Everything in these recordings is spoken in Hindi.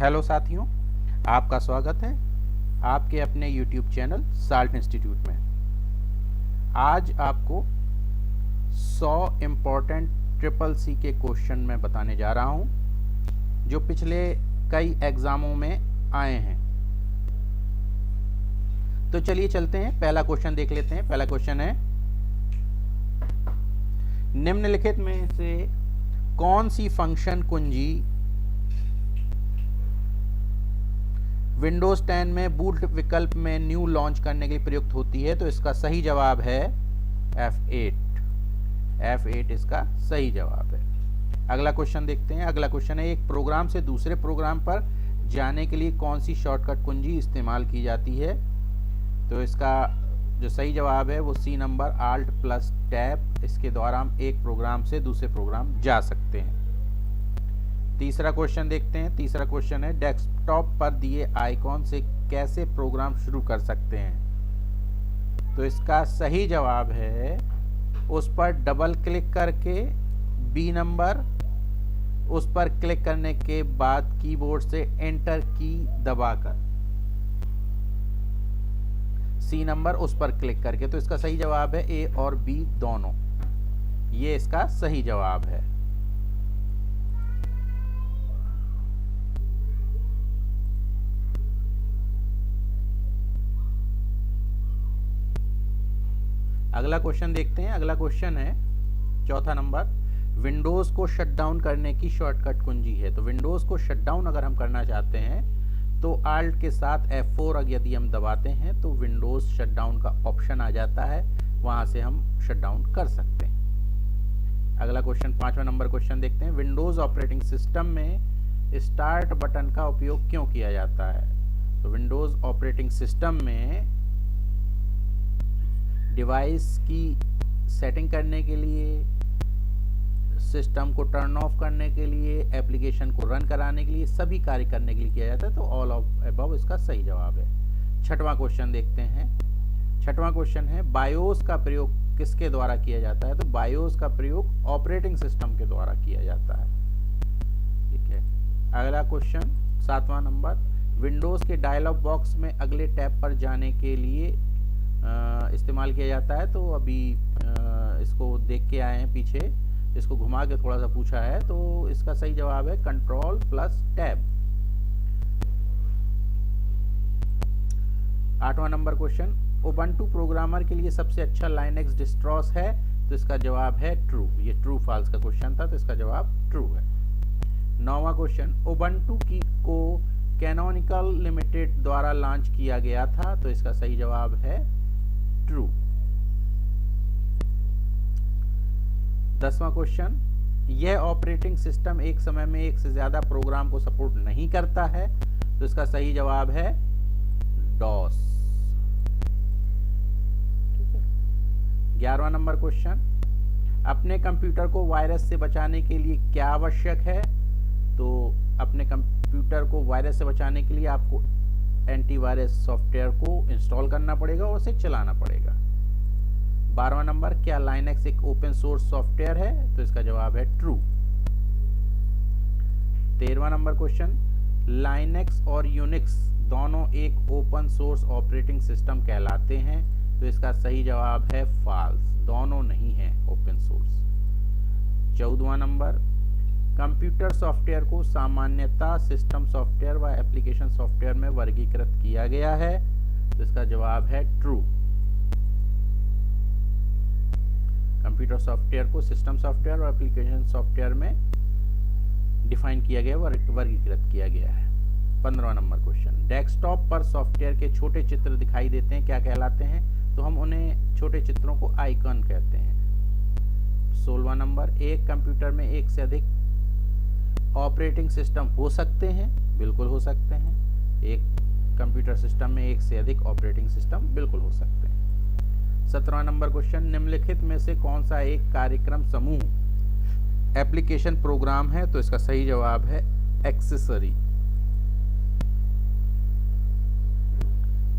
हेलो साथियों, आपका स्वागत है आपके अपने YouTube चैनल साल्ट इंस्टीट्यूट में। आज आपको 100 इम्पोर्टेंट ट्रिपल सी के क्वेश्चन मैं बताने जा रहा हूं जो पिछले कई एग्जामों में आए हैं। तो चलिए चलते हैं, पहला क्वेश्चन देख लेते हैं। पहला क्वेश्चन है, निम्नलिखित में से कौन सी फंक्शन कुंजी विंडोज 10 में बूट विकल्प में न्यू लॉन्च करने के लिए प्रयुक्त होती है? तो इसका सही जवाब है F8। F8 इसका सही जवाब है। अगला क्वेश्चन देखते हैं। अगला क्वेश्चन है, एक प्रोग्राम से दूसरे प्रोग्राम पर जाने के लिए कौन सी शॉर्टकट कुंजी इस्तेमाल की जाती है? तो इसका जो सही जवाब है वो सी नंबर Alt+Tab। इसके द्वारा हम एक प्रोग्राम से दूसरे प्रोग्राम जा सकते हैं। तीसरा क्वेश्चन देखते हैं। तीसरा क्वेश्चन है, डेस्कटॉप पर दिए आइकॉन से कैसे प्रोग्राम शुरू कर सकते हैं? तो इसका सही जवाब है उस पर डबल क्लिक करके, बी नंबर उस पर क्लिक करने के बाद कीबोर्ड से एंटर की दबाकर, सी नंबर उस पर क्लिक करके। तो इसका सही जवाब है ए और बी दोनों, ये इसका सही जवाब है। अगला क्वेश्चन देखते हैं। अगला क्वेश्चन है चौथा नंबर, विंडोज को शटडाउन करने की शॉर्टकट कुंजी है। तो विंडोज को शटडाउन अगर हम करना चाहते हैं तो Alt के साथ F4 यदि हम दबाते हैं तो विंडोज शटडाउन का ऑप्शन आ जाता है, वहां से हम शटडाउन कर सकते हैं। अगला क्वेश्चन पांचवा नंबर क्वेश्चन देखते हैं, विंडोज ऑपरेटिंग सिस्टम में स्टार्ट बटन का उपयोग क्यों किया जाता है? तो विंडोज ऑपरेटिंग सिस्टम में डिवाइस की सेटिंग करने के लिए, सिस्टम को टर्न ऑफ करने के लिए, एप्लीकेशन को रन कराने के लिए, सभी कार्य करने के लिए किया जाता है। तो ऑल ऑफ अबव इसका सही जवाब है। छठवां क्वेश्चन देखते हैं। छठवां क्वेश्चन है, बायोस का प्रयोग किसके द्वारा किया जाता है? तो बायोस का प्रयोग ऑपरेटिंग सिस्टम के द्वारा किया जाता है। ठीक है। अगला क्वेश्चन सातवां नंबर, विंडोज के डायलॉग बॉक्स में अगले टैब पर जाने के लिए इस्तेमाल किया जाता है। तो अभी इसको देख के आए हैं, पीछे इसको घुमा के थोड़ा सा पूछा है। तो इसका सही जवाब है Ctrl+Tab। आठवां नंबर क्वेश्चन, उबंटू प्रोग्रामर के लिए सबसे अच्छा लाइनेक्स डिस्ट्रॉस है? तो इसका जवाब है ट्रू। ये ट्रू फॉल्स का क्वेश्चन था, तो इसका जवाब ट्रू है। नौवां क्वेश्चन, उबंटू को कैनोनिकल लिमिटेड द्वारा लॉन्च किया गया था। तो इसका सही जवाब है ट्रू। 10वां क्वेश्चन, यह ऑपरेटिंग सिस्टम एक समय में एक से ज्यादा प्रोग्राम को सपोर्ट नहीं करता है। तो इसका सही जवाब है डॉस। ठीक है। 11वां नंबर क्वेश्चन, अपने कंप्यूटर को वायरस से बचाने के लिए क्या आवश्यक है? तो अपने कंप्यूटर को वायरस से बचाने के लिए आपको एंटीवायरस सॉफ्टवेयर को इंस्टॉल करना पड़ेगा और उसे चलाना पड़ेगा। 12वां नंबर, क्या लाइनेक्स एक ओपन सोर्स सॉफ्टवेयर है? तो इसका जवाब है ट्रू। 13वां नंबर क्वेश्चन, लाइनेक्स और यूनिक्स दोनों एक ओपन सोर्स ऑपरेटिंग सिस्टम कहलाते हैं। तो इसका सही जवाब है फॉल्स, दोनों नहीं है ओपन सोर्स। 14वां नंबर, कंप्यूटर सॉफ्टवेयर को सामान्यतः सिस्टम सॉफ्टवेयर व एप्लीकेशन सॉफ्टवेयर में वर्गीकृत किया गया है। तो इसका जवाब है ट्रू। कंप्यूटर सॉफ्टवेयर को सिस्टम सॉफ्टवेयर और एप्लीकेशन सॉफ्टवेयर में डिफाइन किया गया, वर्गीकृत किया गया है। 15वां नंबर क्वेश्चन, डेस्कटॉप पर सॉफ्टवेयर के छोटे चित्र दिखाई देते हैं, क्या कहलाते हैं? तो हम उन्हें छोटे चित्रों को आइकन कहते हैं। 16वां नंबर, एक कंप्यूटर में एक से अधिक ऑपरेटिंग सिस्टम हो सकते हैं? बिल्कुल हो सकते हैं। एक कंप्यूटर सिस्टम में एक से अधिक ऑपरेटिंग सिस्टम बिल्कुल हो सकते हैं। 17वां नंबर क्वेश्चन, निम्नलिखित में से कौन सा एक कार्यक्रम समूह एप्लीकेशन प्रोग्राम है? तो इसका सही जवाब है एक्सेसरी।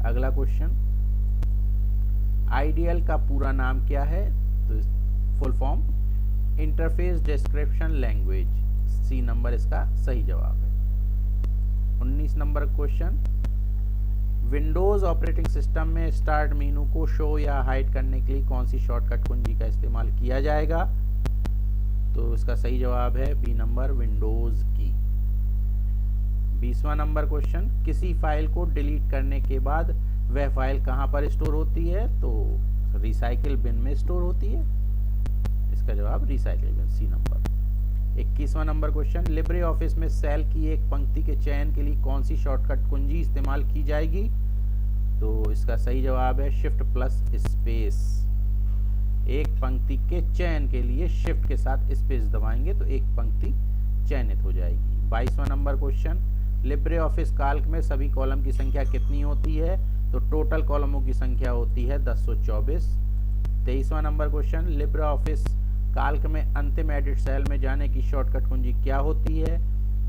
अगला क्वेश्चन, आईडीएल का पूरा नाम क्या है? तो full form interface description language, C number इसका सही जवाब है। 38 number question, Windows operating system में स्टार्ट मेनू को शो या हाइड करने के लिए कौन सी शॉर्टकट कुंजी का इस्तेमाल किया जाएगा? तो इसका सही जवाब है बी नंबर, विंडोज की। 20वां नंबर क्वेश्चन, किसी फाइल को डिलीट करने के बाद वह फाइल कहां पर स्टोर होती है? तो रिसाइकिल बिन में स्टोर होती है। इसका जवाब रिसाइकिल बिन, सी नंबर। 21वां नंबर क्वेश्चन, लिब्रे ऑफिस में सेल की एक पंक्ति के चयन के लिए कौन सी शॉर्टकट कुंजी इस्तेमाल की जाएगी? तो इसका सही जवाब है शिफ्ट प्लस स्पेस। एक पंक्ति के चयन के लिए शिफ्ट के साथ स्पेस दबाएंगे तो एक पंक्ति चयनित हो जाएगी। 22वां number question, Libre office Calc में सभी कॉलम की संख्या कितनी होती है? तो टोटल कॉलमों की संख्या होती है 1024। 23वां number question, Libre office Calc में अंतिम एडिट सेल में जाने की शॉर्टकट कुंजी क्या होती है?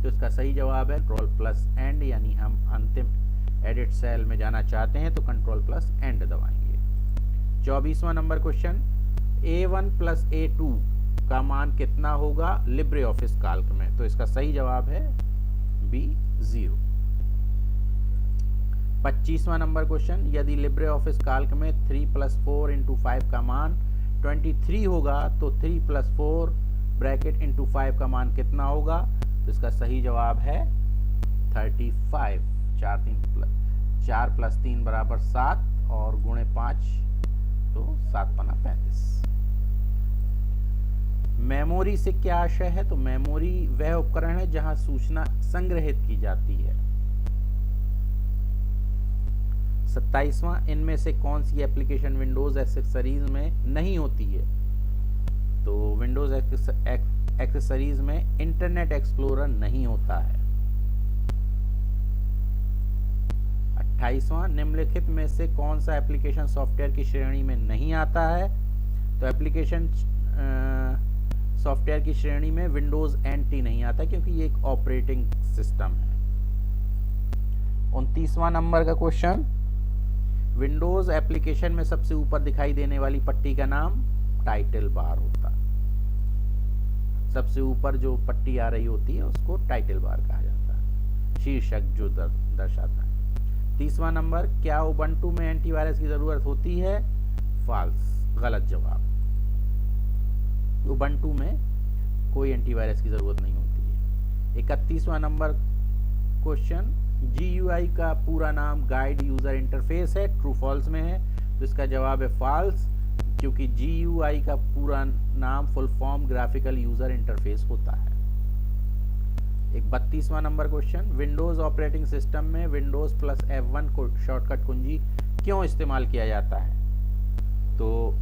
तो इसका सही जवाब है कंट्रोल प्लस एंड, यानी हम अंतिम एडिट सेल में जाना चाहते हैं तो कंट्रोल प्लस एंड दबाएंगे। 24वां number question, A1 plus A2 का मान कितना होगा लिब्रे ऑफिस काल्क में? तो इसका सही जवाब है बी 0। 25वां नंबर क्वेश्चन, यदि लिब्रे ऑफिस काल्क में 3 + 4 × 5 का मान 23 होगा तो 3 + 4 ब्रैकेट × 5 का मान कितना होगा? तो इसका सही जवाब है 35। 4 + 3 = 7 और गुणे 5 तो 7 × 5 = 35। मेमोरी से क्या आशय है? तो मेमोरी वह उपकरण है जहां सूचना संग्रहित की जाती है। 27वां, इनमें से कौन सी एप्लीकेशन विंडोज एक्सेसरीज में नहीं होती है? तो विंडोज एक्सेसरीज में इंटरनेट एक्सप्लोरर नहीं होता है। 28वां, निम्नलिखित में से कौन सा एप्लीकेशन सॉफ्टवेयर की श्रेणी में नहीं आता है? तो एप्लीकेशन सॉफ्टवेयर की श्रेणी में विंडोज NT नहीं आता क्योंकि ये एक ऑपरेटिंग सिस्टम है। 29वां नंबर का क्वेश्चन, विंडोज एप्लीकेशन में सबसे ऊपर दिखाई देने वाली पट्टी का नाम टाइटल बार होता है। सबसे ऊपर जो पट्टी आ रही होती है उसको टाइटल बार कहा जाता है, शीर्षक जो दर्शाता है। 30वां नंबर, क्या उबंटू में एंटीवायरस की जरूरत होती है? फॉल्स, गलत जवाब। उबंटू में कोई एंटीवायरस की जरूरत नहीं होती है। 31वां नंबर क्वेश्चन, GUI का पूरा नाम गाइड यूजर इंटरफेस है, ट्रू फॉल्स में है? तो इसका जवाब है फॉल्स, क्योंकि GUI का पूरा नाम full form graphical user interface होता है। 32वां number question, Windows operating system में विंडोज प्लस F1 को शॉर्टकट कुंजी क्यों इस्तेमाल किया जाता है? तो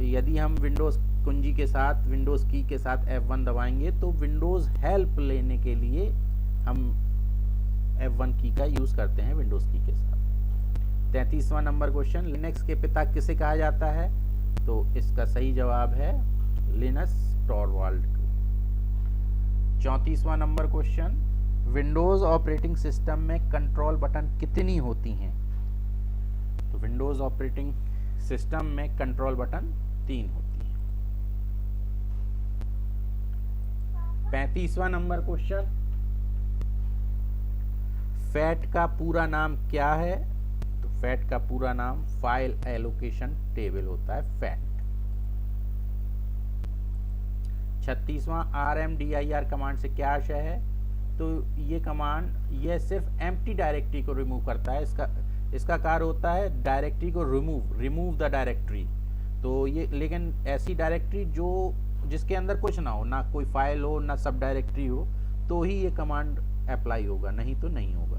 यदि हम विंडोज कुंजी के साथ, विंडोज की के साथ F1 दबाएंगे तो विंडोज हेल्प लेने के लिए हम F1 की का यूज करते हैं विंडोज की के साथ। 33वां नंबर क्वेश्चन, लिनक्स के पिता किसे कहा जाता है? तो इसका सही जवाब है लिनस टॉरवाल्ड को। 34वां number question, Windows operating system में कंट्रोल बटन कितनी होती हैं? तो विंडोज ऑपरेटिंग सिस्टम में कंट्रोल बटन 3 होती है। 35वां नंबर क्वेश्चन, फैट का पूरा नाम क्या है? तो फैट का पूरा नाम फाइल एलोकेशन टेबल होता है, फैट। 36वां, RMDIR कमांड से क्या आशय है? तो ये कमांड यह सिर्फ एम्प्टी डायरेक्टरी को रिमूव करता है। इसका कार्य होता है डायरेक्टरी को रिमूव द डायरेक्टरी। तो ये लेकिन ऐसी डायरेक्टरी जिसके अंदर कुछ ना हो, ना कोई फाइल हो, ना सब डायरेक्टरी हो, तो ही ये कमांड अप्लाई होगा, नहीं तो नहीं होगा।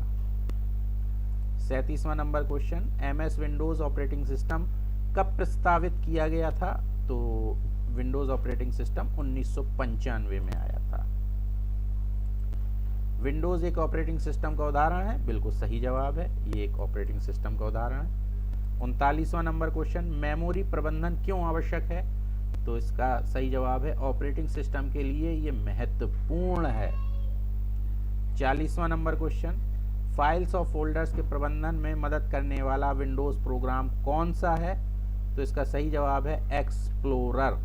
37वां number question, MS Windows operating system कब प्रस्तावित किया गया था? तो विंडोज ऑपरेटिंग सिस्टम 1995 में आया था। विंडोज एक ऑपरेटिंग सिस्टम का उदाहरण है, बिल्कुल सही जवाब है, ये एक ऑपरेटिंग सिस्टम का उदाहरण है। 39वां नंबर क्वेश्चन, मेमोरी प्रबंधन क्यों आवश्यक है? तो इसका सही जवाब है ऑपरेटिंग सिस्टम के लिए ये महत्वपूर्ण है। 40वां नंबर क्वेश्चन, फाइल्स और फोल्डर्स के प्रबंधन में मदद करने वाला विंडोज प्रोग्राम कौन सा है? तो इसका सही जवाब है एक्सप्लोरर।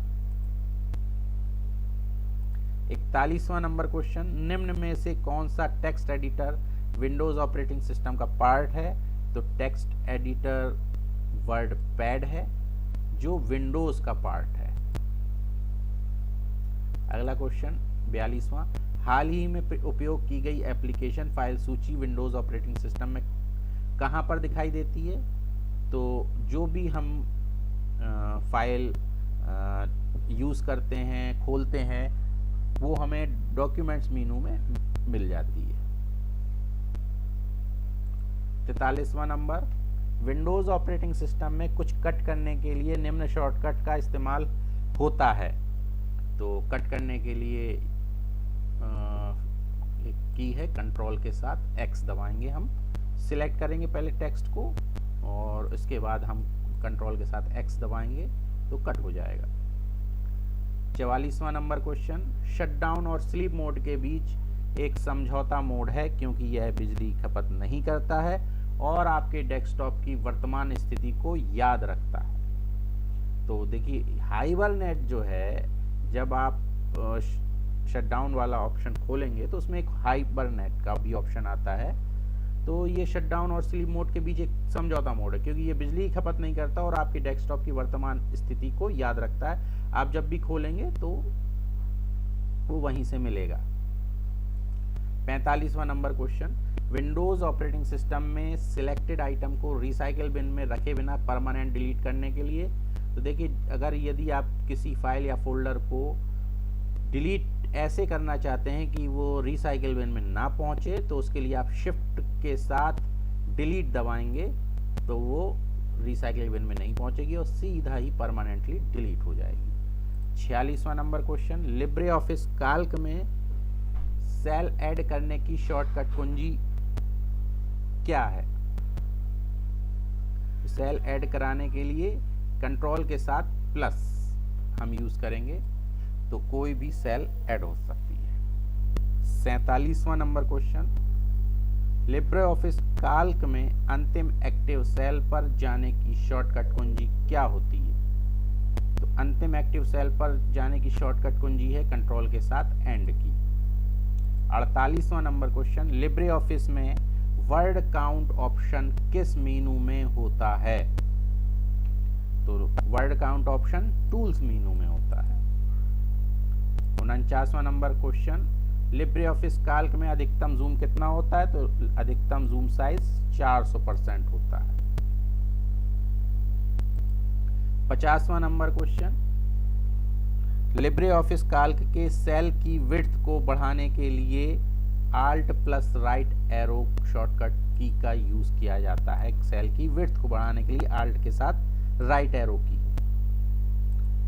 41वां नंबर क्वेश्चन, निम्न में से कौन सा text editor Windows operating system का पार्ट है, तो टेक्स्ट एडिटर वर्ड पैड है जो विंडोज़ का पार्ट है। अगला क्वेश्चन 42वां, हाल ही में उपयोग की गई एप्लीकेशन फाइल सूची विंडोज़ ऑपरेटिंग सिस्टम में कहाँ पर दिखाई देती है? तो जो भी हम फाइल यूज़ करते हैं, खोलते हैं, वो हमें डॉक्यूमेंट्स मेनू में मिल जाती है। 43वां नंबर, विंडोज़ ऑपरेटिंग सिस्टम में कुछ कट करने के लिए निम्न शॉर्टकट का इस्तेमाल होता है। तो कट करने के लिए एक की है, कंट्रोल के साथ एक्स दबाएंगे, हम सिलेक्ट करेंगे पहले टेक्स्ट को और इसके बाद हम कंट्रोल के साथ एक्स दबाएंगे तो कट हो जाएगा। 44वां नंबर क्वेश्चन, शटडाउन और स्लीप मोड के बीच एक समझौता मोड है क्योंकि यह बिजली खपत नहीं करता है और आपके डेस्कटॉप की वर्तमान स्थिति को याद रखता है। तो देखिए हाइबरनेट जो है, जब आप शटडाउन वाला ऑप्शन खोलेंगे तो उसमें एक हाइबरनेट का भी ऑप्शन आता है। तो ये शटडाउन और स्लीप मोड के बीच एक समझौता मोड है क्योंकि ये बिजली खपत नहीं करता और आपके डेस्कटॉप की वर्तमान स्थिति को याद रखता है। आप जब भी खोलेंगे तो वो वहीं से मिलेगा। 45वां number question, Windows operating system में सिलेक्टेड आइटम को रिसाइकिल बिन में रखे बिना परमानेंट डिलीट करने के लिए, तो देखिए अगर यदि आप किसी फाइल या फोल्डर को डिलीट ऐसे करना चाहते हैं कि वो रिसाइकिल बिन में ना पहुंचे, तो उसके लिए आप शिफ्ट के साथ डिलीट दबाएंगे तो वो रिसाइकिल बिन में नहीं पहुंचेगी और सीधा ही परमानेंटली डिलीट हो जाएगी। 46वां number question, Libre Office Calc में सेल ऐड करने की शॉर्टकट कुंजी क्या है? सेल ऐड कराने के लिए कंट्रोल के साथ प्लस हम यूज करेंगे तो कोई भी सेल ऐड हो सकती है। 47वां number question, Libre Office Calc में अंतिम एक्टिव सेल पर जाने की शॉर्टकट कुंजी क्या होती है? तो अंतिम एक्टिव सेल पर जाने की शॉर्टकट कुंजी है कंट्रोल के साथ एंड की। 48वां नंबर क्वेश्चन, लिब्रे ऑफिस में वर्ड काउंट ऑप्शन किस मेनू में होता है? तो word count option tools menu में होता है। 49वां number question, Libre Office Calc में अधिकतम जूम कितना होता है? तो अधिकतम जूम साइज 400% होता है। 50वां number question, Libre Office Calc के सेल की विड्थ को बढ़ाने के लिए alt plus right arrow shortcut key का यूज किया जाता है। सेल की विड्थ को बढ़ाने के लिए आल्ट के साथ राइट एरो की।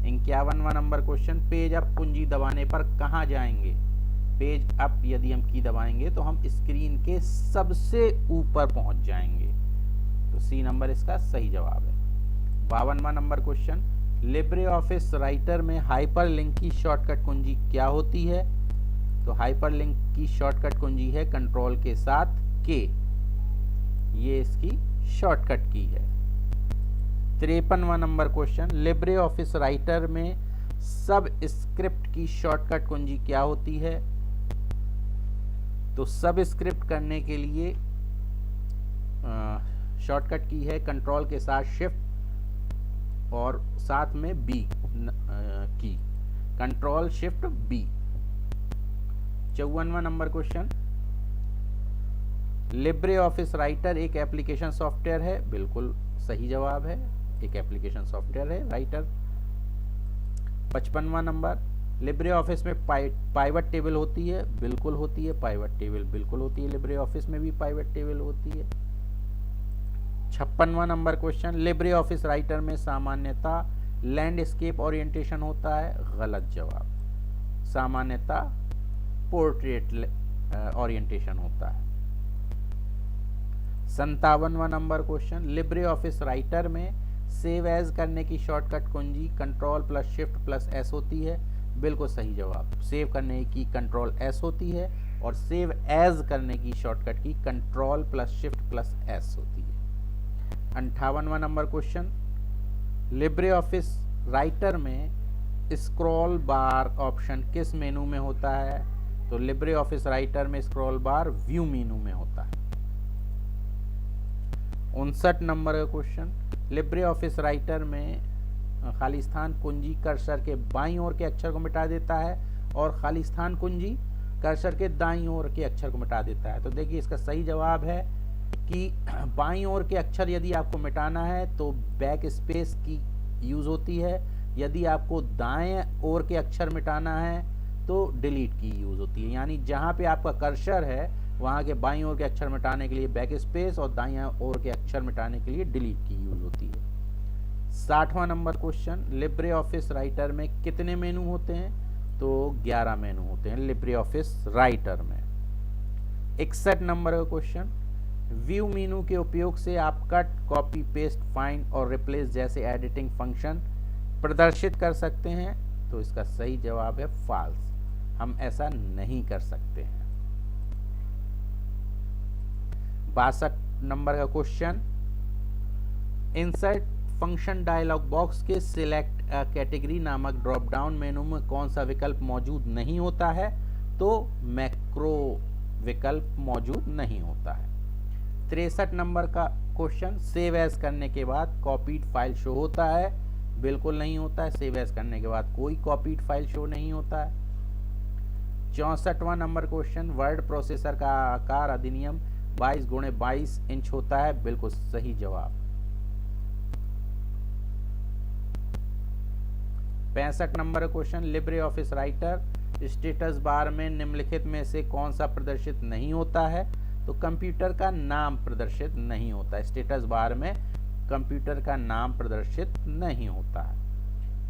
51वां नंबर क्वेश्चन, पेज अप कुंजी दबाने पर कहां जाएंगे? पेज अप यदि हम की दबाएंगे तो हम स्क्रीन के सबसे ऊपर पहुंच जाएंगे। तो सी नंबर इसका सही जवाब है। 52वां number question, Libre Office Writer में हाइपरलिंक की शॉर्टकट कुंजी क्या होती है? तो हाइपरलिंक की शॉर्टकट कुंजी है कंट्रोल के साथ के, ये इसकी शॉर्टकट की है। 53वां number question, Libre Office Writer में सब स्क्रिप्ट की शॉर्टकट कुंजी क्या होती है? तो सब स्क्रिप्ट करने के लिए शॉर्टकट की है कंट्रोल के साथ शिफ्ट और साथ में B key, control shift B. 54वां number question, Libre Office Writer एक एप्लीकेशन सॉफ्टवेयर है? बिल्कुल सही जवाब है, एक एप्लीकेशन सॉफ्टवेयर है राइटर। 55वां नंबर, लिब्रे ऑफिस में पाइवट टेबल होती है? बिल्कुल होती है, पाइवट टेबल बिल्कुल होती है, लिब्रे ऑफिस में भी पाइवट टेबल होती है। 56वां number question, Libre Office Writer में सामान्यतः लैंडस्केप ओरिएंटेशन होता है? गलत जवाब, सामान्यतः पोर्ट्रेट ओरिएंटेशन होता है। 57वां number question, Libre Office Writer में सेव एज करने की शॉर्टकट कुंजी control plus shift plus S होती है? बिल्कुल सही जवाब, सेव करने की कंट्रोल एस होती है और सेव एज करने की shortcut key control plus shift plus S होती है। 58वां number question, Libre Office Writer में स्क्रॉल बार ऑप्शन किस मेनू में होता है? तो लिब्रे ऑफिस राइटर में स्क्रॉल बार व्यू मेनू में होता है। 59 नंबर का क्वेश्चन, लिब्रे ऑफिस राइटर में खाली स्थान कुंजी कर्सर के बाईं ओर के अक्षर को मिटा देता है और खाली स्थान कुंजी कर्सर के दाईं ओर के अक्षर को मिटा देता है। तो देखिए इसका सही जवाब है कि बाईं ओर के अक्षर यदि आपको मिटाना है तो बैक स्पेस की यूज होती है, यदि आपको दाएं ओर के अक्षर मिटाना है तो डिलीट की यूज होती है। यानी जहां पे आपका कर्सर है वहां के बाईं ओर के अक्षर मिटाने के लिए बैक स्पेस और दाईं ओर के अक्षर मिटाने के लिए डिलीट की यूज होती है। 60वां number question, Libre Office Writer में कितने मेनू होते हैं? तो 11 मेनू होते हैं लिब्रे ऑफिस राइटर में। 61 नंबर का क्वेश्चन, व्यू मेनू के उपयोग से आप कट, कॉपी, पेस्ट, फाइंड और रिप्लेस जैसे एडिटिंग फंक्शन प्रदर्शित कर सकते हैं? तो इसका सही जवाब है फॉल्स, हम ऐसा नहीं कर सकते हैं। 62 नंबर का question, insert function dialog box के सिलेक्ट कैटेगरी नामक ड्रॉप डाउन मेनू में कौन सा विकल्प मौजूद नहीं होता है? तो मैक्रो विकल्प मौजूद नहीं होता है। 63 नंबर का क्वेश्चन, सेव एज करने के बाद कॉपीड फाइल शो होता है? बिल्कुल नहीं होता है, सेव एज करने के बाद कोई कॉपीड फाइल शो नहीं होता है। 64वां नंबर क्वेश्चन, वर्ड प्रोसेसर का आकार अधिनियम 22x22 इंच होता है? बिल्कुल सही जवाब। 65 number question, Libre Office writer status bar में निम्नलिखित में से कौन सा प्रदर्शित नहीं होता है? तो कंप्यूटर का नाम प्रदर्शित नहीं होता है। स्टेटस बार में कंप्यूटर का नाम प्रदर्शित नहीं होता है।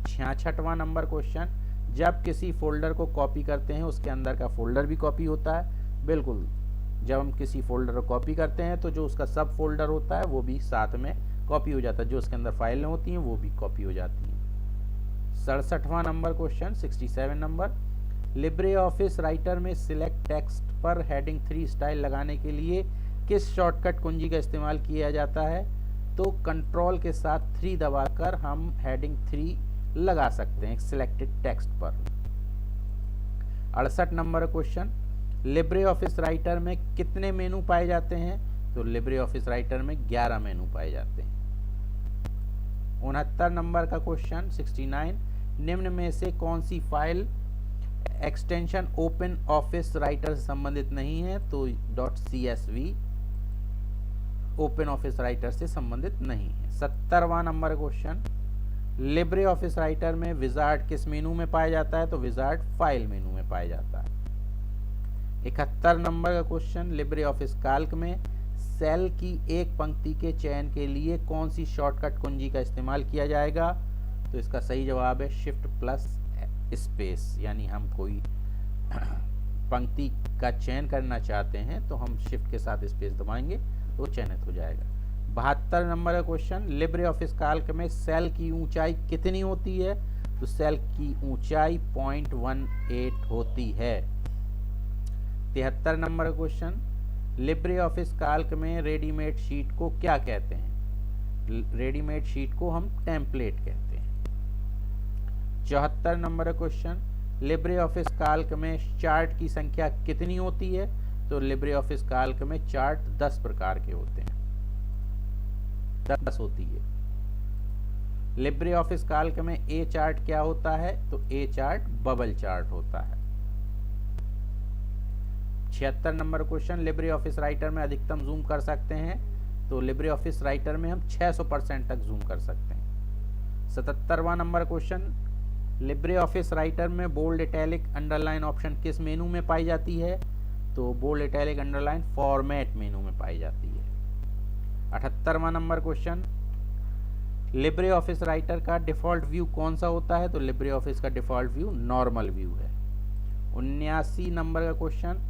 66वां नंबर क्वेश्चन, जब किसी फोल्डर को कॉपी करते हैं उसके अंदर का फोल्डर भी कॉपी होता है? बिल्कुल, जब हम किसी फोल्डर को कॉपी करते हैं तो जो उसका सब फोल्डर होता है वो भी साथ में कॉपी हो जाता है, जो उसके अंदर फाइलें होती हैं वो भी कॉपी हो जाती हैं। 67वां number question, 67 number, Libre Office Writer में सिलेक्ट टेक्स्ट पर हेडिंग 3 स्टाइल लगाने के लिए किस शॉर्टकट कुंजी का इस्तेमाल किया जाता है? तो कंट्रोल के साथ 3 दबाकर हम हेडिंग 3 लगा सकते हैं सिलेक्टेड टेक्स्ट पर। 68 number question, Libre Office Writer में कितने मेनू पाए जाते हैं? तो लिब्रे ऑफिस राइटर में 11 मेनू पाए जाते हैं। 69 नंबर का क्वेश्चन, 69, निम्न में से कौन सी file extension Open Office Writer से संबंधित नहीं है? तो .csv ओपन ऑफिस राइटर से संबंधित नहीं है। 70वां number question, Libre Office Writer में विजार्ड किस मेनू में पाया जाता है? तो विजार्ड फाइल मेनू में पाया जाता है। 71 नंबर का क्वेश्चन, लिब्रे ऑफिस कैल्क में सेल की एक पंक्ति के चयन के लिए कौन सी शॉर्टकट कुंजी का इस्तेमाल किया जाएगा? तो इसका सही जवाब है शिफ्ट प्लस स्पेस। यानी हम कोई पंक्ति का चयन करना चाहते हैं तो हम शिफ्ट के साथ स्पेस दबाएंगे तो चयनित हो जाएगा। 72 नंबर का क्वेश्चन, लिब्रे ऑफिस कैल्क में सेल की ऊंचाई कितनी होती है? तो सेल की ऊंचाई 0.18 होती है। 73 number question, Libre Office Calc में रेडीमेड शीट को क्या कहते हैं? रेडीमेड शीट को हम टेम्पलेट कहते हैं। 74 number question, Libre Office Calc में चार्ट की संख्या कितनी होती है? तो लिब्रे ऑफिस कैल्क में चार्ट 10 प्रकार के होते हैं, 10 होती है। लिब्रे ऑफिस कैल्क में ए चार्ट क्या होता है? तो ए चार्ट बबल चार्ट होता है। 76 number question, Libre Office Writer में अधिकतम जूम कर सकते हैं? तो लिब्रे ऑफिस राइटर में हम 600% तक जूम कर सकते हैं। 77वां number question, Libre Office Writer में बोल्ड, इटैलिक, अंडरलाइन ऑप्शन किस मेनू में पाई जाती है? तो bold, italic, underline format menu में पाई जाती है। 78वां number question, Libre Office Writer का डिफॉल्ट व्यू कौन सा होता है? तो लिब्रे ऑफिस का डिफॉल्ट व्यू नॉर्मल व्यू है। 79 नंबर का क्वेश्चन,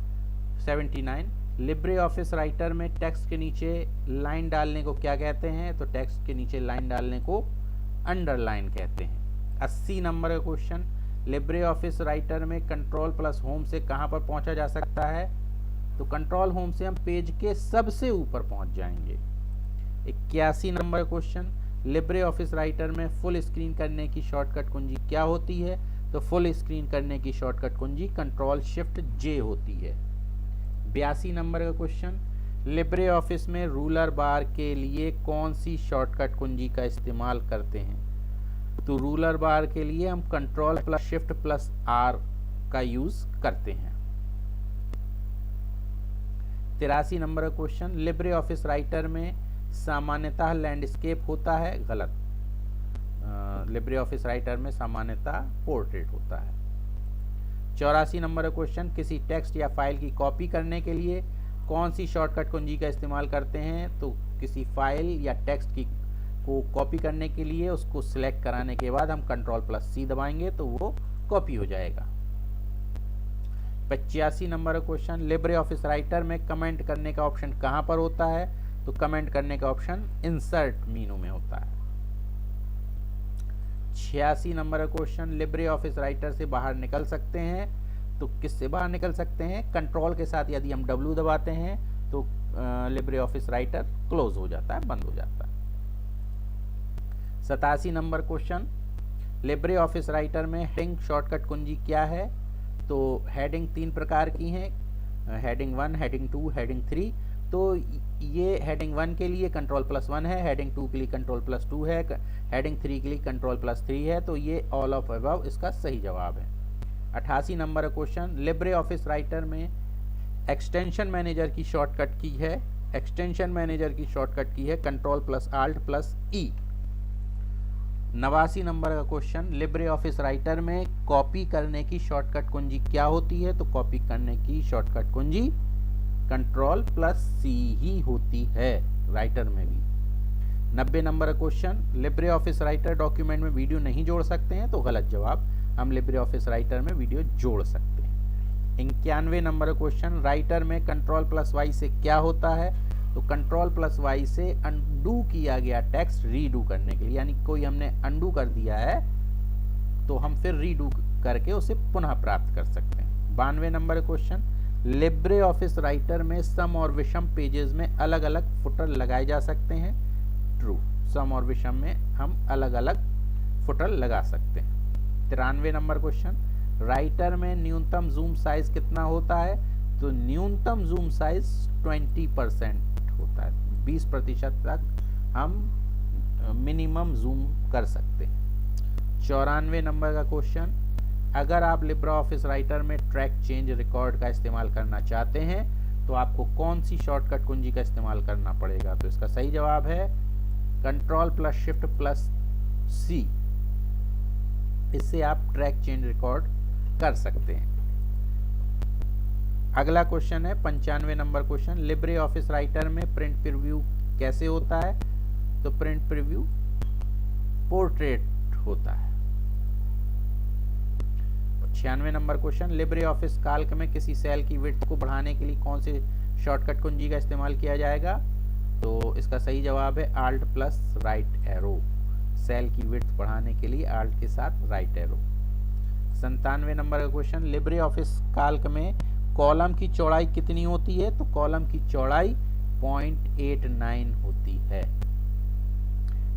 79, लिब्रे ऑफिस राइटर में टेक्स्ट के नीचे लाइन डालने को क्या कहते हैं? तो टेक्स्ट के नीचे लाइन डालने को अंडरलाइन कहते हैं। 80 नंबर का क्वेश्चन, लिब्रे ऑफिस राइटर में कंट्रोल प्लस होम से कहां पर पहुंचा जा सकता है? तो कंट्रोल होम से हम पेज के सबसे ऊपर पहुंच जाएंगे। 81 number question, Libre Office Writer में फुल स्क्रीन करने की शॉर्टकट कुंजी क्या होती है? तो फुल स्क्रीन करने की शॉर्टकट कुंजी कंट्रोल शिफ्ट जे होती है। 82 नंबर का क्वेश्चन, लिब्रे ऑफिस में रूलर बार के लिए कौन सी शॉर्टकट कुंजी का इस्तेमाल करते हैं? तो रूलर बार के लिए हम control plus shift plus R का यूज करते हैं। 83 नंबर का क्वेश्चन, लिब्रे ऑफिस राइटर में सामान्यतः लैंडस्केप होता है? गलत। लिब्रे ऑफिस राइटर में सामान्यतः पोर्ट्रेट होता है। 84 नंबर का क्वेश्चन, किसी टेक्स्ट या फाइल की कॉपी करने के लिए कौन सी शॉर्टकट कुंजी का इस्तेमाल करते हैं? तो किसी फाइल या टेक्स्ट की को कॉपी करने के लिए उसको सिलेक्ट कराने के बाद हम कंट्रोल प्लस सी दबाएंगे तो वो कॉपी हो जाएगा। 85 number question, Libre Office Writer में कमेंट करने का ऑप्शन कहां पर होता है? तो कमेंट करने का ऑप्शन इंसर्ट मेनू में होता है। 86 number question, Libre Office Writer से बाहर निकल सकते हैं? तो किससे बाहर निकल सकते हैं? कंट्रोल के साथ यदि हम W दबाते हैं तो लिब्रे ऑफिस राइटर क्लोज हो जाता है, बंद हो जाता है। 87 number question, Libre Office Writer में हेडिंग शॉर्टकट कुंजी क्या है? तो हेडिंग 3 प्रकार की हैं, हेडिंग 1, हेडिंग 2, हेडिंग 3। तो ये हेडिंग 1 के लिए कंट्रोल प्लस 1 है, हेडिंग 2 के लिए कंट्रोल प्लस 2 है, हेडिंग 3 के लिए कंट्रोल प्लस 3 है। तो ये ऑल ऑफ अबव इसका सही जवाब है। 88 number question, Libre Office Writer में एक्सटेंशन मैनेजर की शॉर्टकट की है? एक्सटेंशन मैनेजर की शॉर्टकट की है कंट्रोल प्लस आल्ट प्लस ई। 89 नंबर का क्वेश्चन, लिब्रे ऑफिस राइटर में कॉपी करने की शॉर्टकट कुंजी क्या होती है? तो कॉपी करने की शॉर्टकट कुंजी कंट्रोल प्लस सी ही होती है राइटर में भी। 90 नंबर का question, Libre Office writer document में वीडियो नहीं जोड़ सकते हैं? तो गलत जवाब, हम लिब्रे ऑफिस राइटर में वीडियो जोड़ सकते हैं। 91 नंबर क्वेश्चन, राइटर में कंट्रोल प्लस वाई से क्या होता है? तो कंट्रोल प्लस वाई से अनडू किया गया टेक्स्ट रीडू करने के लिए, यानी कोई हमने अनडू कर दिया है तो हम फिर रीडू करके उसे पुनः प्राप्त कर सकते हैं। 92 number question, Libre Office Writer में सम और विषम पेजेस में अलग अलग फुटर लगाए जा सकते हैं? ट्रू, सम और विषम में हम अलग अलग फुटर लगा सकते हैं। 93 नंबर क्वेश्चन, राइटर में न्यूनतम जूम साइज कितना होता है? तो न्यूनतम जूम साइज 20% होता है, 20% तक हम मिनिमम जूम कर सकते हैं। 94 नंबर का क्वेश्चन, अगर आप लिब्रे ऑफिस राइटर में ट्रैक चेंज रिकॉर्ड का इस्तेमाल करना चाहते हैं तो आपको कौन सी शॉर्टकट कुंजी का इस्तेमाल करना पड़ेगा? तो इसका सही जवाब है कंट्रोल प्लस शिफ्ट प्लस सी। इससे आप ट्रैक चेंज रिकॉर्ड कर सकते हैं। अगला क्वेश्चन है 95 number question, Libre Office Writer में प्रिंट प्रीव्यू कैसे होता है? तो प्रिंट प्रीव्यू पोर्ट्रेट होता है। 96 number question, Libre office Calc में किसी सेल की विड्थ को बढ़ाने के लिए कौन से शॉर्टकट कुंजी का इस्तेमाल किया जाएगा? तो इसका सही जवाब है alt plus right arrow. Cell की विड्थ बढ़ाने के लिए आल्ट के साथ राइट एरो। 97 नंबर का क्वेश्चन, लिब्रे ऑफिस काल्क में कॉलम की चौड़ाई कितनी होती है? तो कॉलम की चौड़ाई 0.89 होती है।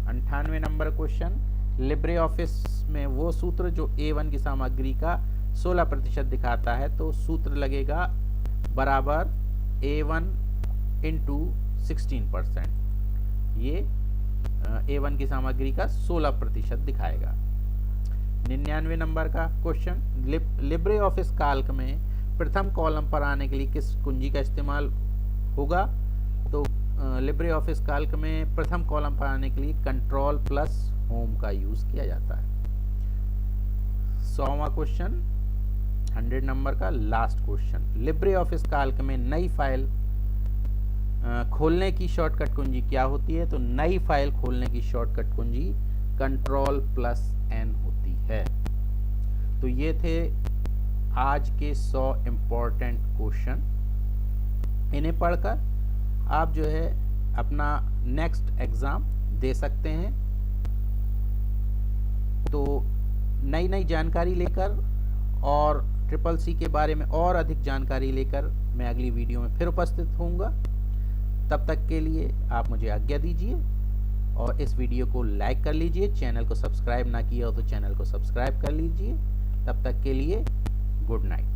98 नंबर क्वेश्चन, लिब्रे ऑफिस में वो सूत्र जो A1 की सामग्री का 16% दिखाता है, तो सूत्र लगेगा बराबर A1 इंटू 16%। ये A1 की सामग्री का 16% दिखाएगा। 99 नंबर का क्वेश्चन, लिब्रे ऑफिस काल्क में प्रथम कॉलम पर आने के लिए किस कुंजी का इस्तेमाल होगा? तो लिब्रे ऑफिस काल्क में प्रथम कॉलम पर आने के लिए कंट्रोल प्लस होम का यूज किया जाता है। 100वां क्वेश्चन, 100 नंबर का last question, Libre office Calc में नई फाइल खोलने की शॉर्टकट कुंजी क्या होती है? तो नई फाइल खोलने की शॉर्टकट कुंजी कंट्रोल प्लस एन होती है। तो ये थे आज के 100 इम्पोर्टेंट क्वेश्चन। इन्हें पढ़कर आप जो है अपना नेक्स्ट एग्जाम दे सकते हैं। तो नई नई जानकारी लेकर और CCC के बारे में और अधिक जानकारी लेकर मैं अगली वीडियो में फिर उपस्थित होऊंगा। तब तक के लिए आप मुझे आज्ञा दीजिए और इस वीडियो को लाइक कर लीजिए। चैनल को सब्सक्राइब ना किया हो तो चैनल को सब्सक्राइब कर लीजिए। तब तक के लिए गुड नाइट।